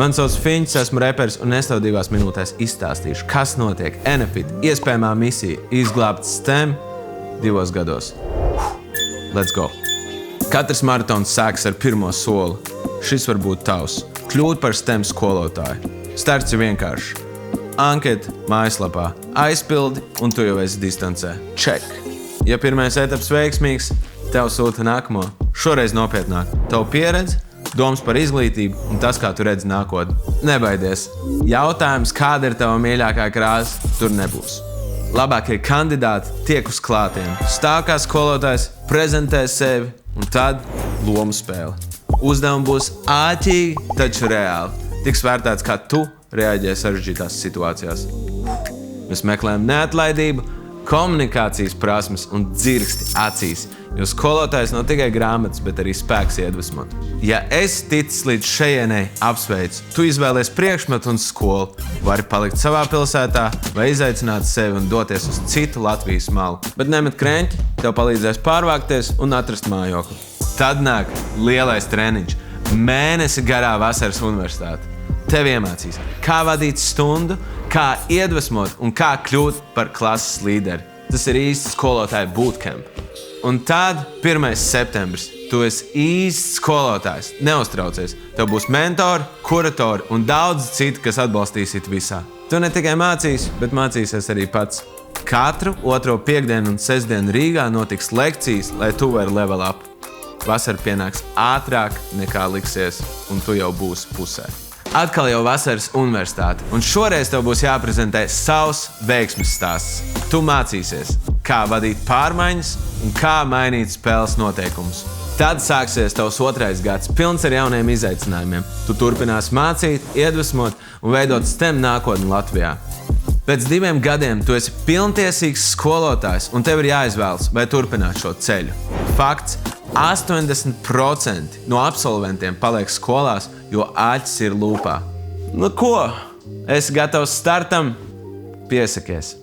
Man sauc Fiņķis, esmu reperis un es tev 2 minūtēs izstāstīšu, kas notiek Enefit iespējamā misija izglābt STEM 2 gados. Let's go! Katrs maratons sākas ar pirmo soli. Šis var būt tavs. Kļūt par STEM skolotāju. Starts ir vienkāršs. Anketa mājaslapā. Aizpildi un tu jau esi distancē. Check! Ja pirmais etaps veiksmīgs, tev sūta nākamo. Šoreiz nopietnāk. Tavu pieredzi, domas par izglītību un tas, kā tu redzi nākotni. Nebaidies. Jautājums, kāda ir tava mīļākā krāsa, tur nebūs. Labākie kandidāti tiek uz klātienu. Stāv kā skolotājs, prezentē sevi un tad lomu spēle. Uzdevumi būs āķīgi, taču reāli. Tiks vērtēts, kā tu reaģē sarežģītās situācijās. Mēs meklējam neatlaidību, komunikācijas prasmes un dzirksti acīs, jo skolotājs nav tikai grāmatas, bet arī spēks iedvesmot. Ja esi ticis līdz šejienei, apsveicu, tu izvēlies priekšmetu un skolu, vari palikt savā pilsētā vai izaicināt sevi un doties uz citu Latvijas malu. Bet nemet kreņķi, tev palīdzēs pārvākties un atrast mājokli. Tad nāk lielais treniņš, mēnesi garā vasaras universitāte. Tev iemācīs, kā vadīt stundu, kā iedvesmot un kā kļūt par klases līderi. Tas ir īsts skolotāju bootcamp. Un tad 1. septembris. Tu esi īsts skolotājs. Neuztraucies. Tev būs mentori, kuratori un daudz citi, kas atbalstīsit visā. Tu ne tikai mācīsi, bet mācīsies arī pats. Katru 2. piekdienu un sestdienu Rīgā notiks lekcijas, lai tu vari level up. Vasara pienāks ātrāk nekā liksies, un tu jau būsi pusē. Atkal jau vasaras universitāte, un šoreiz tev būs jāprezentē savs veiksmes stāsts. Tu mācīsies, kā vadīt pārmaiņas un kā mainīt spēles noteikumus. Tad sāksies tavs 2. gads, pilns ar jauniem izaicinājumiem. Tu turpinās mācīt, iedvesmot un veidot STEM nākotni Latvijā. Pēc 2 gadiem tu esi pilntiesīgs skolotājs, un tev ir jāizvēlas, vai turpināt šo ceļu. Fakts. 80% no absolventiem paliek skolās, jo āķis ir lūpā. Nu ko? Esi gatavs startam? Piesakies!